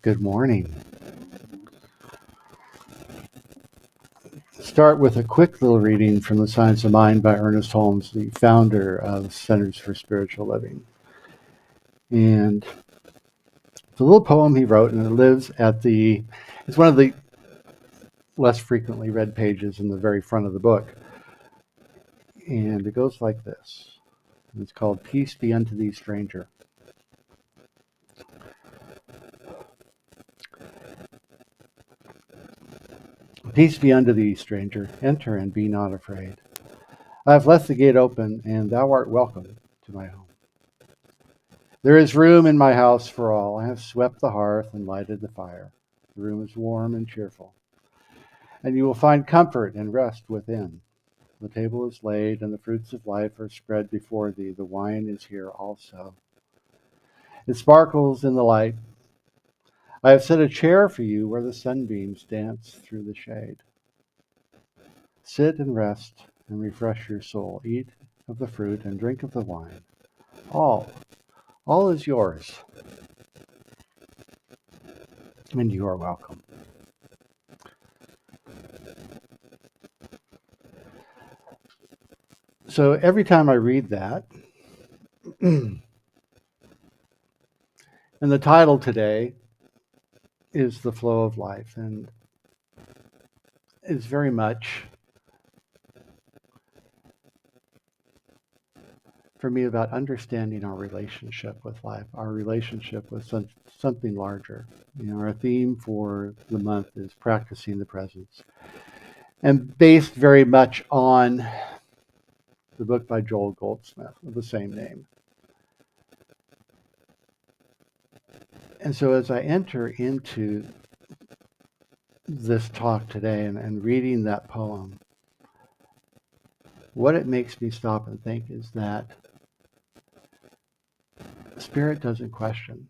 Good morning. Start with a quick little reading from The Science of Mind by Ernest Holmes, the founder of Centers for Spiritual Living. And it's a little poem he wrote, and it lives it's one of the less frequently read pages in the very front of the book. And it goes like this. And it's called Peace Be Unto Thee, Stranger. Peace be unto thee, stranger. Enter and be not afraid. I have left the gate open, and thou art welcome to my home. There is room in my house for all. I have swept the hearth and lighted the fire. The room is warm and cheerful, and you will find comfort and rest within. The table is laid, and the fruits of life are spread before thee. The wine is here also. It sparkles in the light. I have set a chair for you where the sunbeams dance through the shade. Sit and rest and refresh your soul. Eat of the fruit and drink of the wine. All is yours, and you are welcome. So every time I read that, and the title today is The Flow of Life, and it's very much for me about understanding our relationship with life, our relationship with something larger. Our theme for the month is practicing the presence, and based very much on the book by Joel Goldsmith of the same name. And so as I enter into this talk today and reading that poem, what it makes me stop and think is that Spirit doesn't question.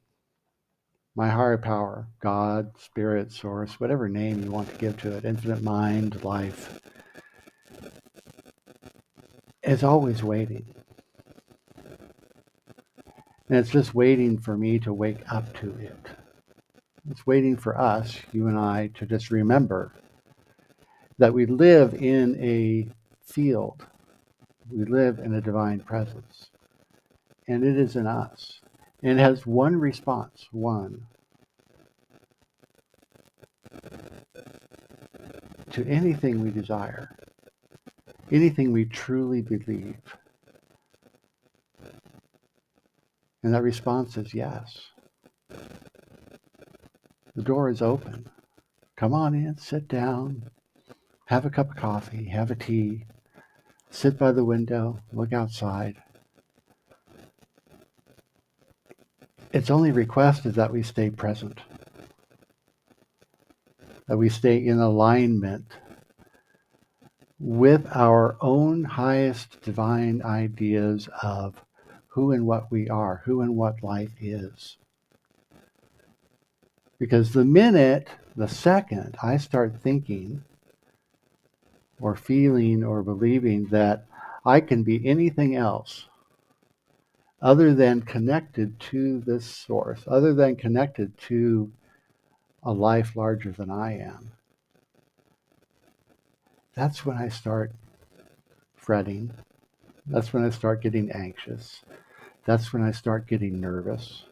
My higher power, God, Spirit, Source, whatever name you want to give to it, infinite mind, life, is always waiting. And it's just waiting for me to wake up to it. It's waiting for us, you and I, to just remember that we live in a field. We live in a divine presence. And it is in us. And it has one response, to anything we desire, anything we truly believe. And that response is yes. The door is open. Come on in, sit down, have a cup of coffee, have a tea, sit by the window, look outside. Its only request is that we stay present, that we stay in alignment with our own highest divine ideas of who and what we are, who and what life is. Because the second I start thinking or feeling or believing that I can be anything else other than connected to this source, other than connected to a life larger than I am, that's when I start fretting. That's when I start getting anxious. That's when I start getting nervous.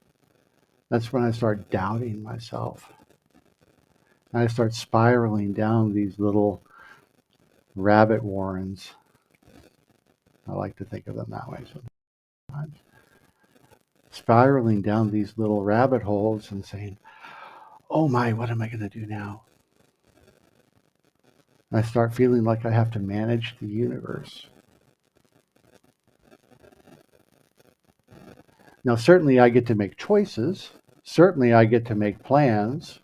That's when I start doubting myself. And I start spiraling down these little rabbit warrens. I like to think of them that way sometimes. Spiraling down these little rabbit holes and saying, oh my, what am I going to do now? And I start feeling like I have to manage the universe. Now, certainly I get to make choices. Certainly I get to make plans.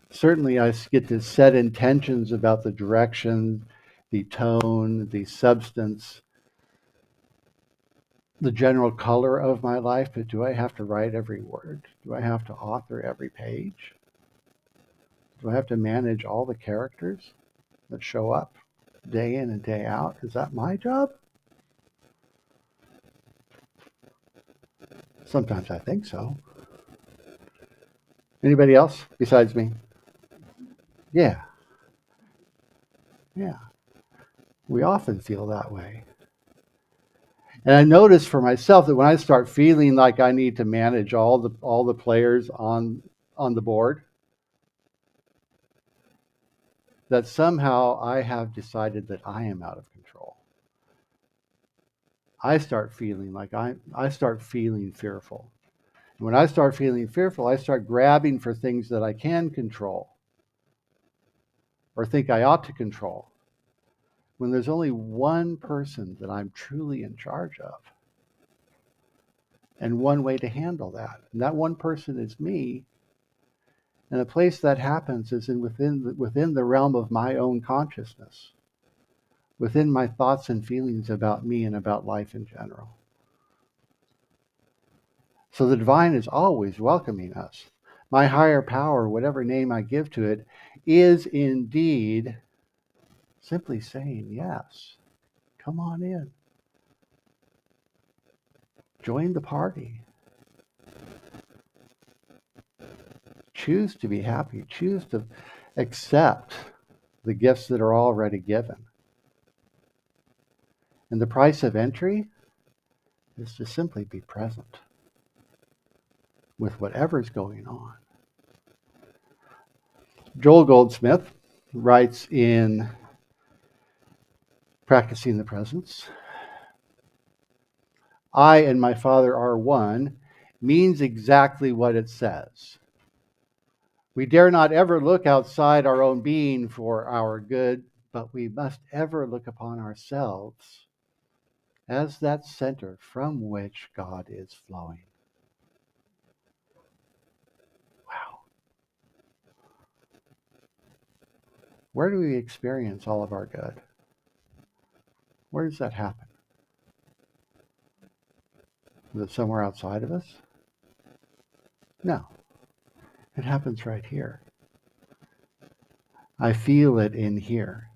Certainly I get to set intentions about the direction, the tone, the substance, the general color of my life, but do I have to write every word? Do I have to author every page? Do I have to manage all the characters that show up day in and day out? Is that my job? Sometimes I think so. Anybody else besides me? Yeah, yeah. We often feel that way. And I notice for myself that when I start feeling like I need to manage all the players on the board, that somehow I have decided that I am out of control. I start feeling fearful. And when I start feeling fearful, I start grabbing for things that I can control or think I ought to control. When there's only one person that I'm truly in charge of, and one way to handle that. And that one person is me. And the place that happens is within the realm of my own consciousness, within my thoughts and feelings about me and about life in general. So the divine is always welcoming us. My higher power, whatever name I give to it, is indeed simply saying, yes, come on in, join the party, choose to be happy, choose to accept the gifts that are already given. And the price of entry is to simply be present with whatever's going on. Joel Goldsmith writes in Practicing the Presence, I and my Father are one means exactly what it says. We dare not ever look outside our own being for our good, but we must ever look upon ourselves as that center from which God is flowing. Wow. Where do we experience all of our good? Where does that happen? Is it somewhere outside of us? No, it happens right here. I feel it in here.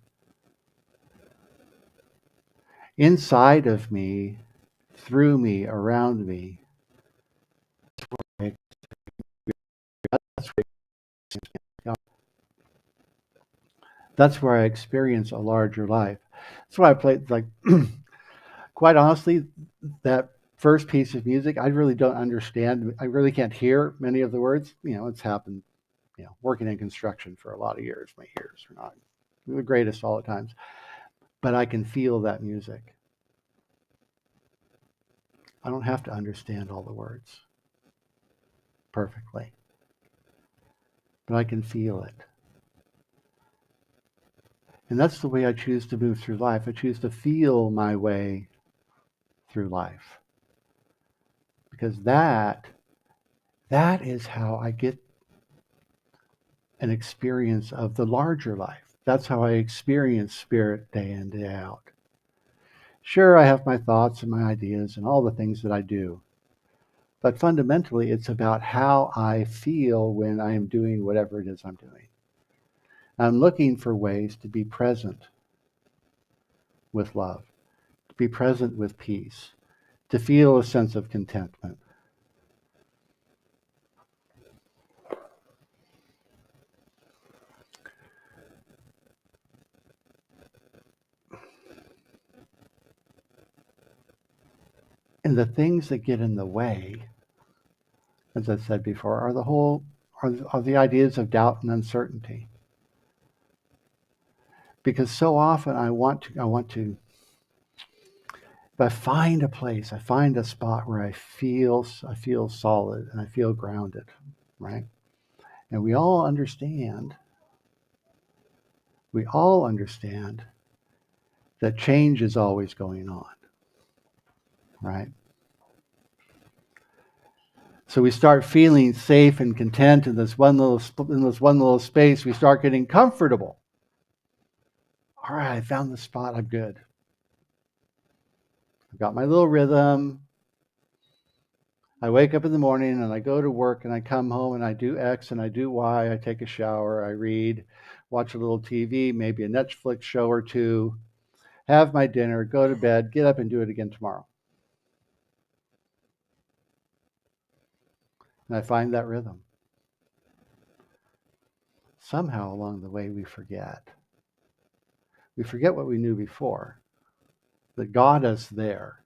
Inside of me, through me, around me. That's where I experience a larger life. That's why I played, like, quite honestly, that first piece of music, I really don't understand. I really can't hear many of the words. It's happened, working in construction for a lot of years. My ears are not the greatest all the times, but I can feel that music. I don't have to understand all the words perfectly, but I can feel it. And that's the way I choose to move through life. I choose to feel my way through life. Because that is how I get an experience of the larger life. That's how I experience spirit day in, day out. Sure, I have my thoughts and my ideas and all the things that I do. But fundamentally, it's about how I feel when I am doing whatever it is I'm doing. I'm looking for ways to be present with love, to be present with peace, to feel a sense of contentment. And the things that get in the way, as I said before, are the ideas of doubt and uncertainty. Because so often I want to if I find a place, I find a spot where I feel solid and I feel grounded, right? And we all understand that change is always going on, right? So we start feeling safe and content in this one little space. We start getting comfortable. All right, I found the spot. I'm good. I've got my little rhythm. I wake up in the morning and I go to work and I come home and I do X and I do Y. I take a shower. I read, watch a little TV, maybe a Netflix show or two, have my dinner, go to bed, get up and do it again tomorrow. And I find that rhythm. somehow along the way we forget. We forget what we knew before, that God is there.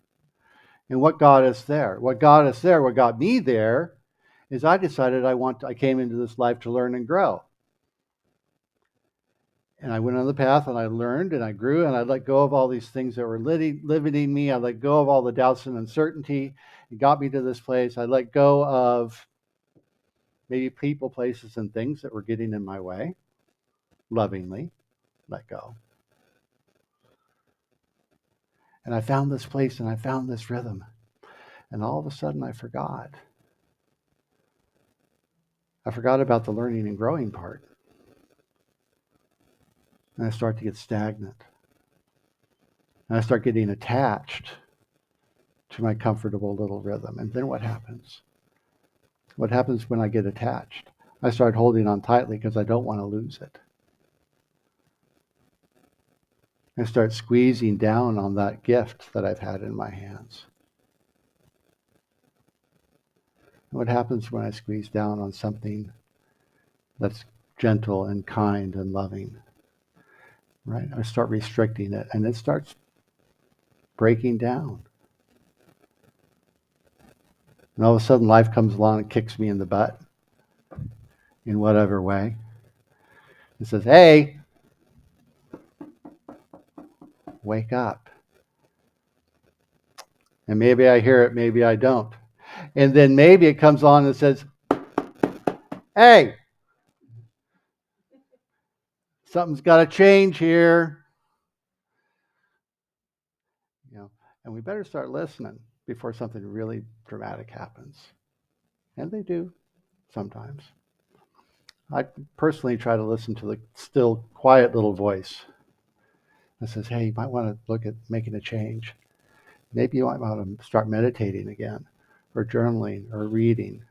And what got us there? What got us there, what got me there, is I decided I came into this life to learn and grow. And I went on the path and I learned and I grew and I let go of all these things that were limiting me. I let go of all the doubts and uncertainty. It got me to this place. I let go of maybe people, places, and things that were getting in my way. Lovingly let go. And I found this place and I found this rhythm. And all of a sudden I forgot. I forgot about the learning and growing part. And I start to get stagnant. And I start getting attached to my comfortable little rhythm. And then what happens? What happens when I get attached? I start holding on tightly because I don't want to lose it. I start squeezing down on that gift that I've had in my hands. And what happens when I squeeze down on something that's gentle and kind and loving? Right? I start restricting it and it starts breaking down. And all of a sudden life comes along and kicks me in the butt in whatever way. It says, hey, wake up. And maybe I hear it, maybe I don't. And then maybe it comes on and says, hey, something's got to change here. You know, and we better start listening before something really dramatic happens. And they do sometimes. I personally try to listen to the still, quiet little voice that says, hey, you might want to look at making a change. Maybe you might want to start meditating again, or journaling, or reading,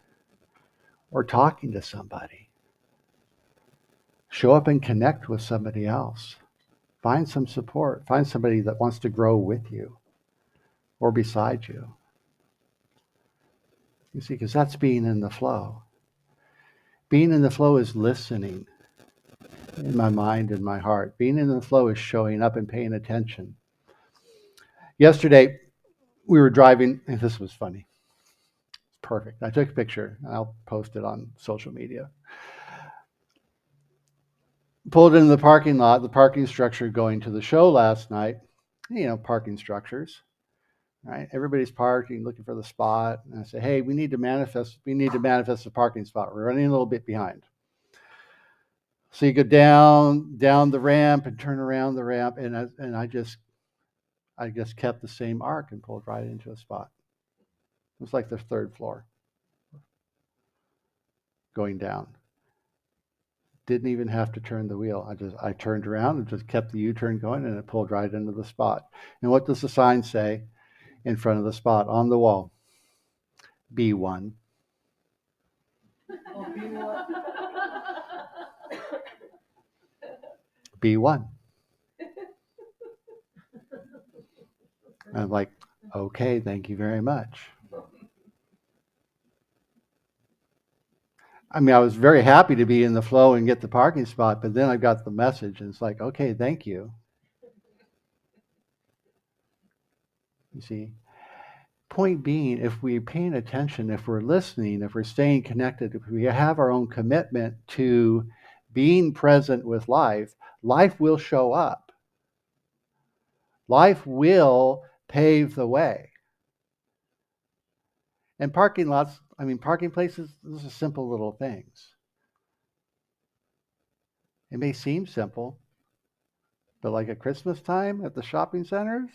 or talking to somebody. Show up and connect with somebody else. Find some support. Find somebody that wants to grow with you or beside you. You see, because that's being in the flow. Being in the flow is listening in my mind and my heart. Being in the flow is showing up and paying attention. Yesterday, we were driving, and this was funny. It's perfect. I took a picture. I'll post it on social media. Pulled into the parking lot, the parking structure going to the show last night. You know, parking structures, right? Everybody's parking, looking for the spot. And I say, hey, we need to manifest the parking spot. We're running a little bit behind. So you go down the ramp and turn around the ramp, and I just kept the same arc and pulled right into a spot. It was like the third floor going down. Didn't even have to turn the wheel. I turned around and just kept the U-turn going, and it pulled right into the spot. And what does the sign say in front of the spot on the wall? B1. B1. And I'm like, okay, thank you very much. I mean, I was very happy to be in the flow and get the parking spot, but then I got the message, and it's like, okay, thank you. You see? Point being, if we're paying attention, if we're listening, if we're staying connected, if we have our own commitment to being present with life, life will show up. Life will pave the way. And parking places, those are simple little things. It may seem simple, but like at Christmas time at the shopping centers,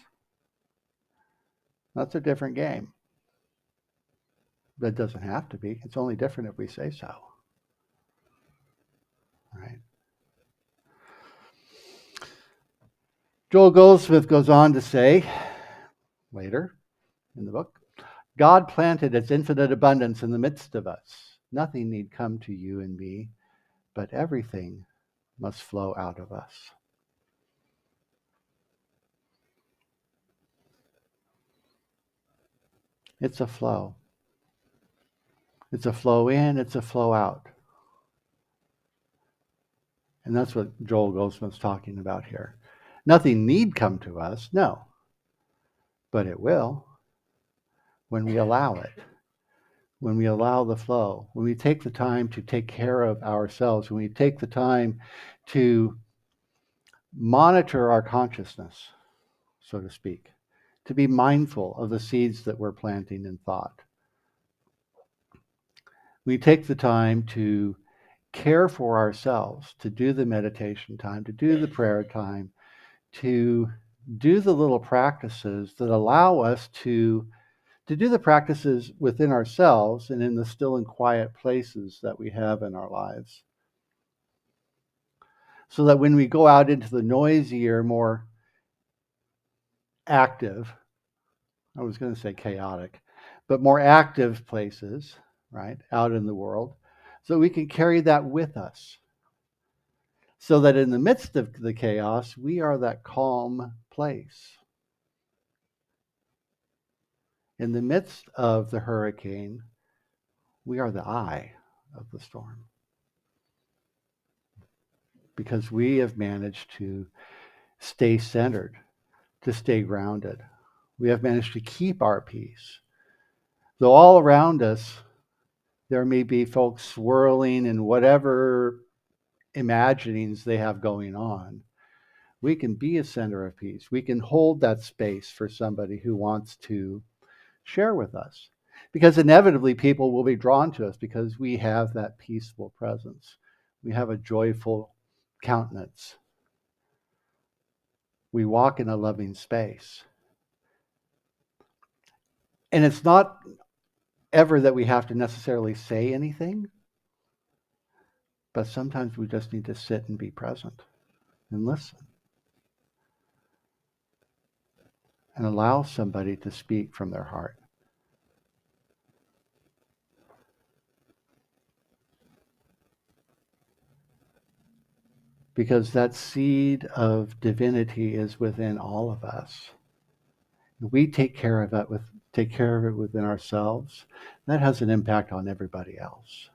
that's a different game. But it doesn't have to be. It's only different if we say so. Right? Joel Goldsmith goes on to say, later in the book, God planted its infinite abundance in the midst of us. Nothing need come to you and me, but everything must flow out of us. It's a flow. It's a flow in, it's a flow out. And that's what Joel Goldsmith's talking about here. Nothing need come to us, no, but it will when we allow it, when we allow the flow, when we take the time to take care of ourselves, when we take the time to monitor our consciousness, so to speak, to be mindful of the seeds that we're planting in thought. We take the time to care for ourselves, to do the meditation time, to do the prayer time, to do the little practices that allow us to do the practices within ourselves and in the still and quiet places that we have in our lives. So that when we go out into the noisier, more active, I was going to say chaotic, but more active places, right, out in the world, so we can carry that with us. So that in the midst of the chaos, we are that calm place. In the midst of the hurricane, we are the eye of the storm. Because we have managed to stay centered, to stay grounded. We have managed to keep our peace. Though all around us, there may be folks swirling in whatever imaginings they have going on. We can be a center of peace. We can hold that space for somebody who wants to share with us. Because inevitably people will be drawn to us because we have that peaceful presence. We have a joyful countenance. We walk in a loving space. And it's not ever that we have to necessarily say anything, but sometimes we just need to sit and be present and listen and allow somebody to speak from their heart. Because that seed of divinity is within all of us. We take care of it within ourselves. That has an impact on everybody else.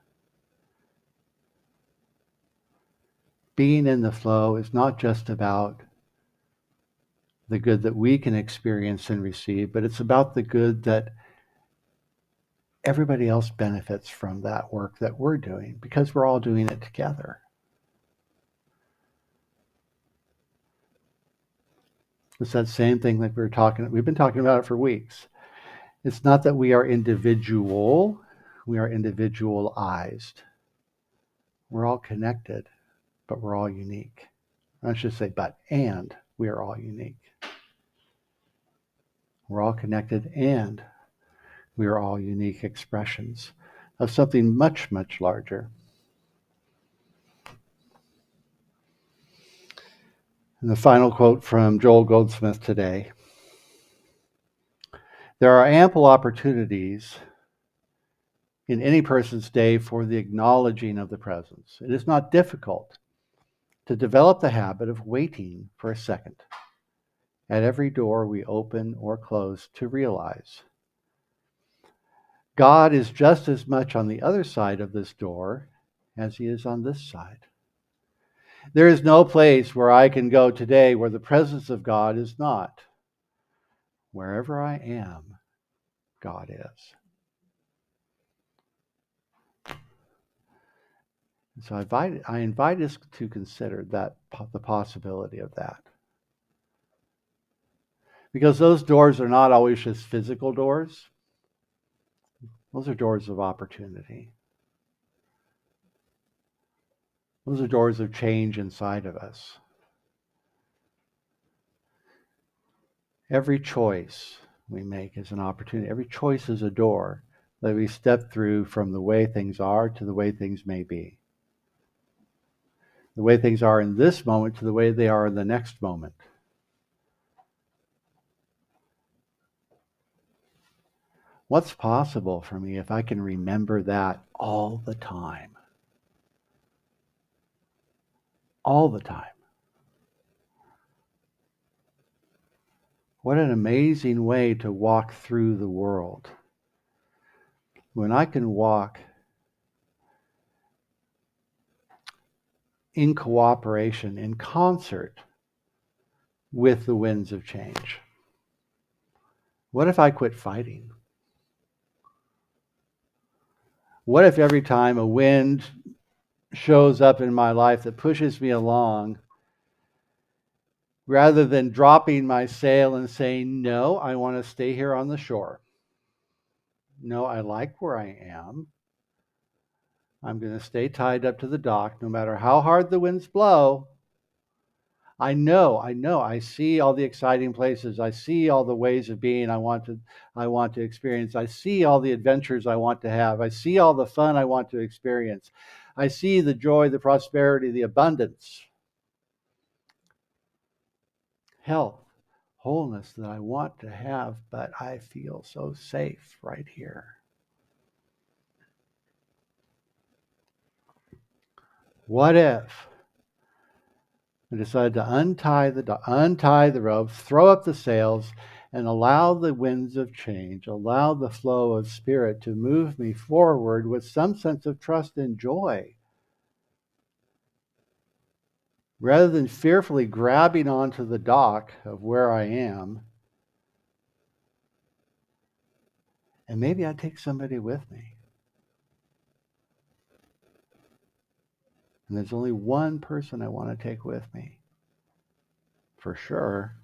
Being in the flow is not just about the good that we can experience and receive, but it's about the good that everybody else benefits from that work that we're doing because we're all doing it together. It's that same thing that we've been talking about it for weeks. It's not that we are individual, we are individualized. We're all connected, but we're all unique. I should say and we are all unique. We're all connected and we are all unique expressions of something much, much larger. And the final quote from Joel Goldsmith today. There are ample opportunities in any person's day for the acknowledging of the presence. It is not difficult to develop the habit of waiting for a second at every door we open or close to realize God is just as much on the other side of this door as he is on this side. There is no place where I can go today where the presence of God is not. Wherever I am, God is. And so I invite us to consider the possibility of that. Because those doors are not always just physical doors. Those are doors of opportunity. Those are doors of change inside of us. Every choice we make is an opportunity. Every choice is a door that we step through from the way things are to the way things may be. The way things are in this moment to the way they are in the next moment. What's possible for me if I can remember that all the time? All the time. What an amazing way to walk through the world. When I can walk in cooperation, in concert with the winds of change? What if I quit fighting? What if every time a wind shows up in my life that pushes me along, rather than dropping my sail and saying, no, I want to stay here on the shore. No, I like where I am. I'm going to stay tied up to the dock no matter how hard the winds blow. I know. I see all the exciting places. I see all the ways of being I want to experience. I see all the adventures I want to have. I see all the fun I want to experience. I see the joy, the prosperity, the abundance, health, wholeness that I want to have, but I feel so safe right here. What if I decide to untie the rope, throw up the sails, and allow the winds of change, allow the flow of spirit to move me forward with some sense of trust and joy, rather than fearfully grabbing onto the dock of where I am. And maybe I take somebody with me. And there's only one person I want to take with me, for sure.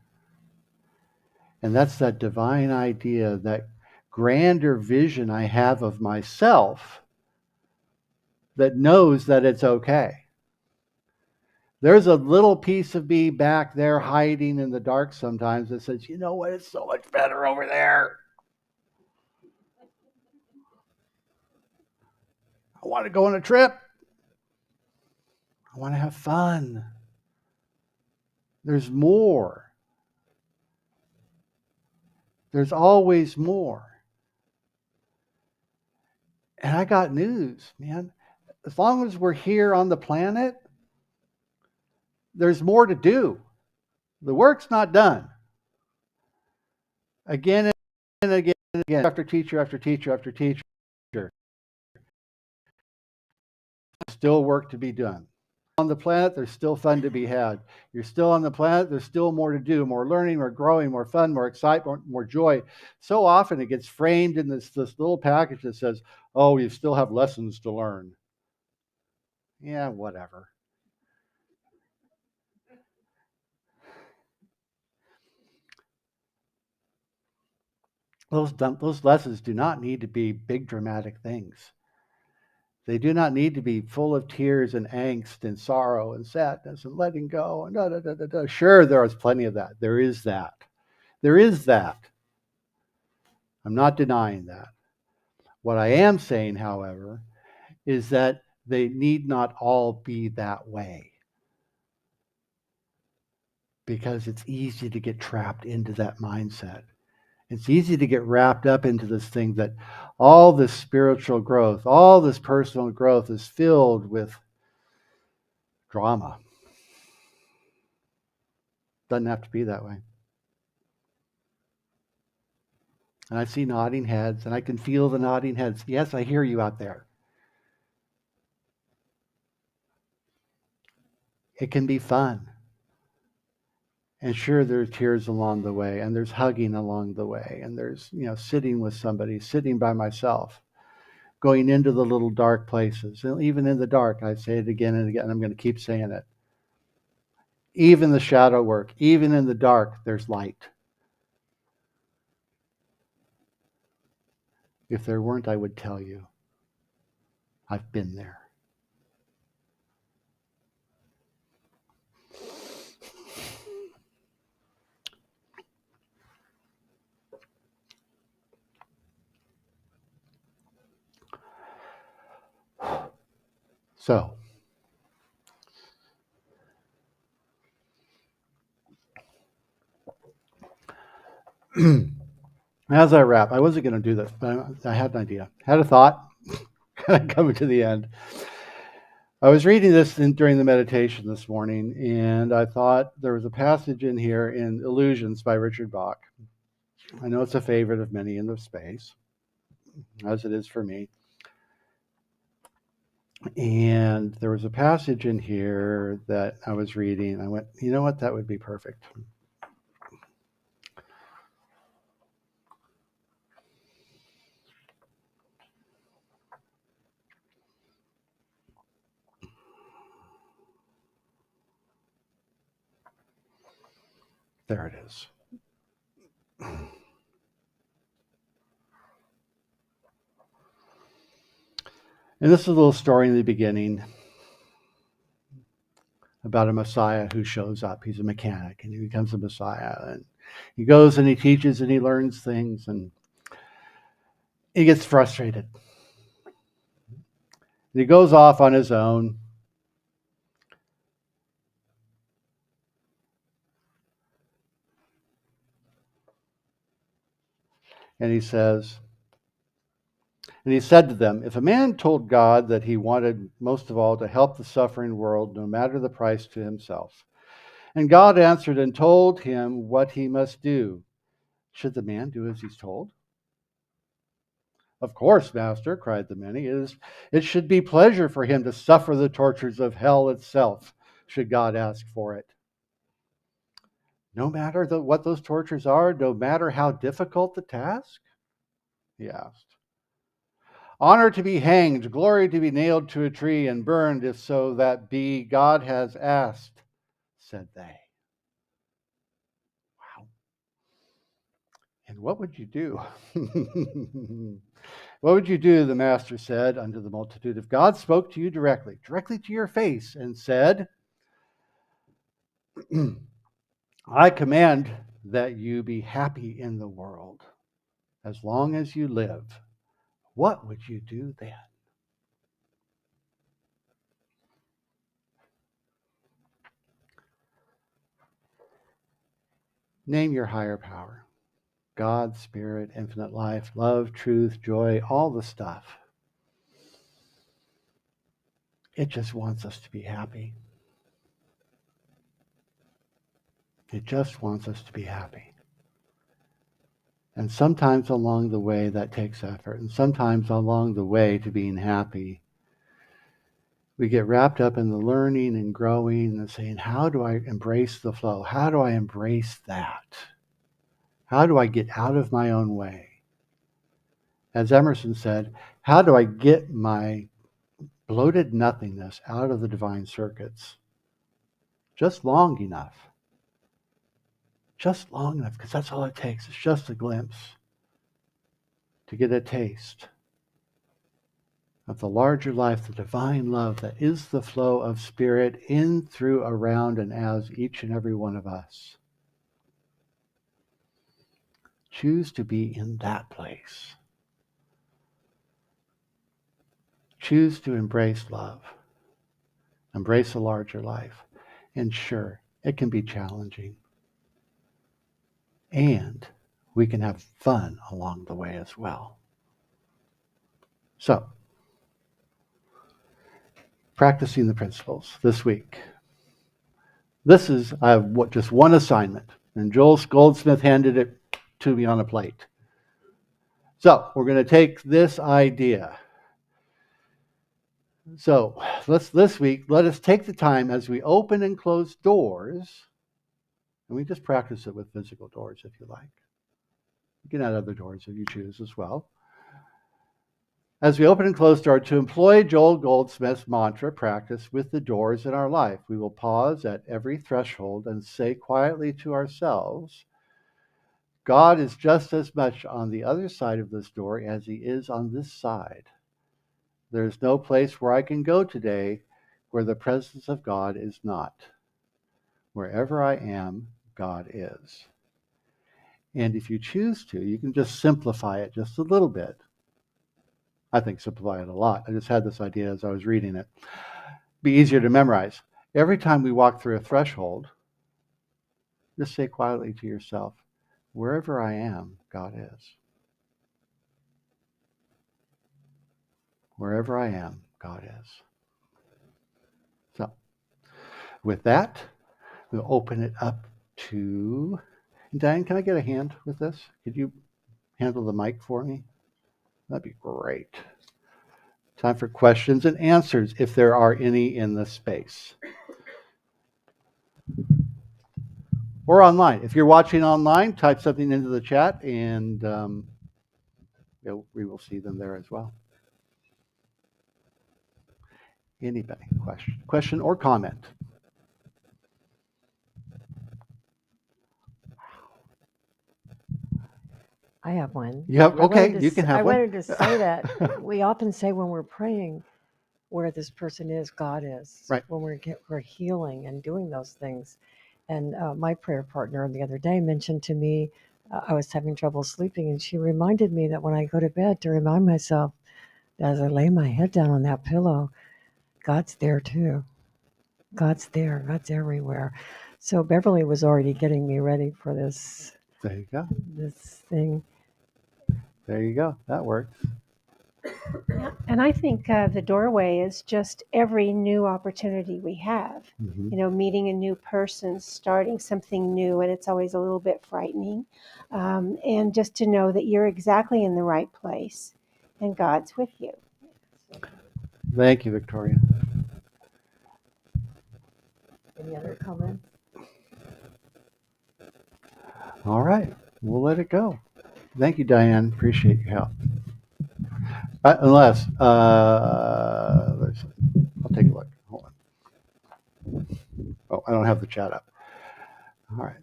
And that's that divine idea, that grander vision I have of myself that knows that it's okay. There's a little piece of me back there hiding in the dark sometimes that says, you know what, it's so much better over there. I want to go on a trip. I want to have fun. There's more. There's always more. And I got news, man. As long as we're here on the planet, there's more to do. The work's not done. Again and again and again, after teacher after teacher after teacher, still work to be done. On the planet, there's still fun to be had. You're still on the planet, there's still more to do, more learning, more growing, more fun, more excitement, more joy. So often it gets framed in this little package that says, oh, you still have lessons to learn. Yeah, whatever. Those lessons do not need to be big dramatic things. They do not need to be full of tears and angst and sorrow and sadness and letting go and da da da da da. Sure, there is plenty of that. There is that. There is that. I'm not denying that. What I am saying, however, is that they need not all be that way, because it's easy to get trapped into that mindset. It's easy to get wrapped up into this thing that all this spiritual growth, all this personal growth is filled with drama. Doesn't have to be that way. And I see nodding heads, and I can feel the nodding heads. Yes, I hear you out there. It can be fun. And sure, there's tears along the way, and there's hugging along the way, and there's, sitting with somebody, sitting by myself, going into the little dark places. And even in the dark, I say it again and again, and I'm going to keep saying it. Even the shadow work, even in the dark, there's light. If there weren't, I would tell you. I've been there. So, as I wrap, I wasn't going to do this, but I had an idea. Had a thought, coming to the end. I was reading this during the meditation this morning, and I thought there was a passage in here in Illusions by Richard Bach. I know it's a favorite of many in the space, as it is for me. And there was a passage in here that I was reading. I went, you know what? That would be perfect. There it is. And this is a little story in the beginning about a Messiah who shows up. He's a mechanic and he becomes a Messiah. And he goes and he teaches and he learns things and he gets frustrated. And he goes off on his own. And he says, and he said to them, if a man told God that he wanted most of all to help the suffering world, no matter the price to himself, and God answered and told him what he must do, should the man do as he's told? Of course, master, cried the many. It should be pleasure for him to suffer the tortures of hell itself, should God ask for it. No matter what those tortures are, no matter how difficult the task? He asked. Honor to be hanged, glory to be nailed to a tree and burned, if so that be God has asked, said they. Wow. And what would you do? What would you do, the master said unto the multitude, if God spoke to you directly to your face, and said, I command that you be happy in the world as long as you live? What would you do then? Name your higher power. God, spirit, infinite life, love, truth, joy, all the stuff. It just wants us to be happy. It just wants us to be happy. And sometimes along the way that takes effort. And sometimes along the way to being happy, we get wrapped up in the learning and growing and saying, how do I embrace the flow? How do I embrace that? How do I get out of my own way? As Emerson said, how do I get my bloated nothingness out of the divine circuits? Just long enough. Just long enough, because that's all it takes. It's just a glimpse to get a taste of the larger life, the divine love that is the flow of spirit in, through, around, and as each and every one of us. Choose to be in that place. Choose to embrace love. Embrace a larger life. And sure, it can be challenging. And we can have fun along the way as well. So, practicing the principles this week. I have just one assignment, and Joel Goldsmith handed it to me on a plate. So, we're going to take this idea. So, this week, let us take the time as we open and close doors, and we just practice it with physical doors if you like. You can add other doors if you choose as well. As we open and close door, to employ Joel Goldsmith's mantra practice with the doors in our life, we will pause at every threshold and say quietly to ourselves, God is just as much on the other side of this door as he is on this side. There is no place where I can go today where the presence of God is not. Wherever I am, God is. And if you choose to, you can just simplify it just a little bit. I think simplify it a lot. I just had this idea as I was reading it. Be easier to memorize. Every time we walk through a threshold, just say quietly to yourself, wherever I am, God is. Wherever I am, God is. So, with that, we'll open it up to Diane. Can I get a hand with this? Could you handle the mic for me? That'd be great. Time for questions and answers, if there are any in the space. Or online. If you're watching online, type something into the chat, and we will see them there as well. Anybody? Question or comment? I have one. You have okay. You can have I one. wanted to say that we often say when we're praying, where this person is, God is. Right. When we're healing and doing those things. And my prayer partner the other day mentioned to me, I was having trouble sleeping, and she reminded me that when I go to bed, to remind myself that as I lay my head down on that pillow, God's there too. God's there. God's everywhere. So Beverly was already getting me ready for this. There you go. This thing. There you go. That works. Yeah, and I think the doorway is just every new opportunity we have. Mm-hmm. Meeting a new person, starting something new, and it's always a little bit frightening. And just to know that you're exactly in the right place and God's with you. Thank you, Victoria. Any other comments? All right. We'll let it go. Thank you, Diane. Appreciate your help. Unless, I'll take a look. Hold on. Oh, I don't have the chat up. All right.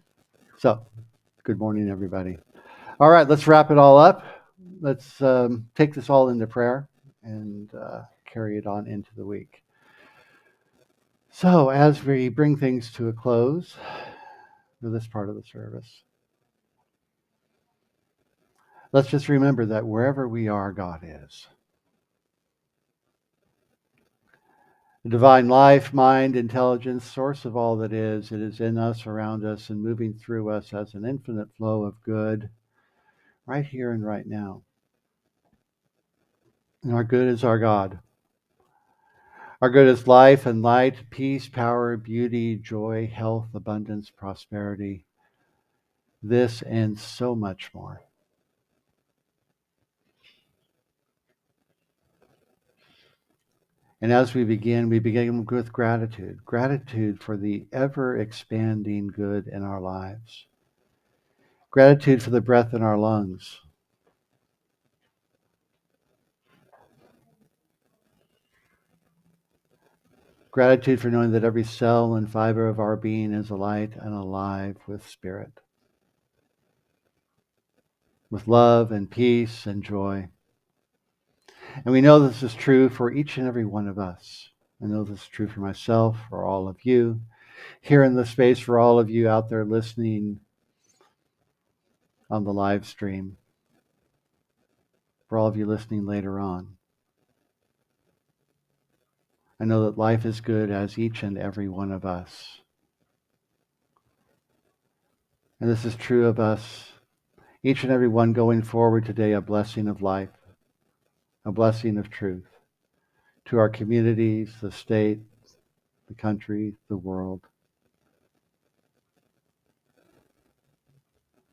So, good morning, everybody. All right, let's wrap it all up. Let's take this all into prayer and carry it on into the week. So, as we bring things to a close for this part of the service, let's just remember that wherever we are, God is. The divine life, mind, intelligence, source of all that is, it is in us, around us, and moving through us as an infinite flow of good right here and right now. And our good is our God. Our good is life and light, peace, power, beauty, joy, health, abundance, prosperity, this and so much more. And as we begin with gratitude. Gratitude for the ever expanding good in our lives. Gratitude for the breath in our lungs. Gratitude for knowing that every cell and fiber of our being is alight and alive with spirit, with love and peace and joy. And we know this is true for each and every one of us. I know this is true for myself, for all of you, here in the space, for all of you out there listening on the live stream, for all of you listening later on. I know that life is good as each and every one of us. And this is true of us, each and every one going forward today, a blessing of life, a blessing of truth to our communities, the state, the country, the world.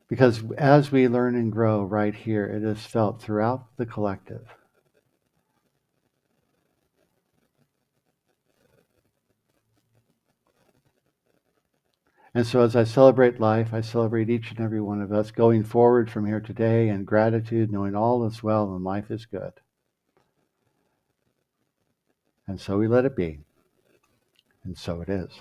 Because as we learn and grow right here, it is felt throughout the collective. And so as I celebrate life, I celebrate each and every one of us going forward from here today in gratitude, knowing all is well and life is good. And so we let it be. And so it is.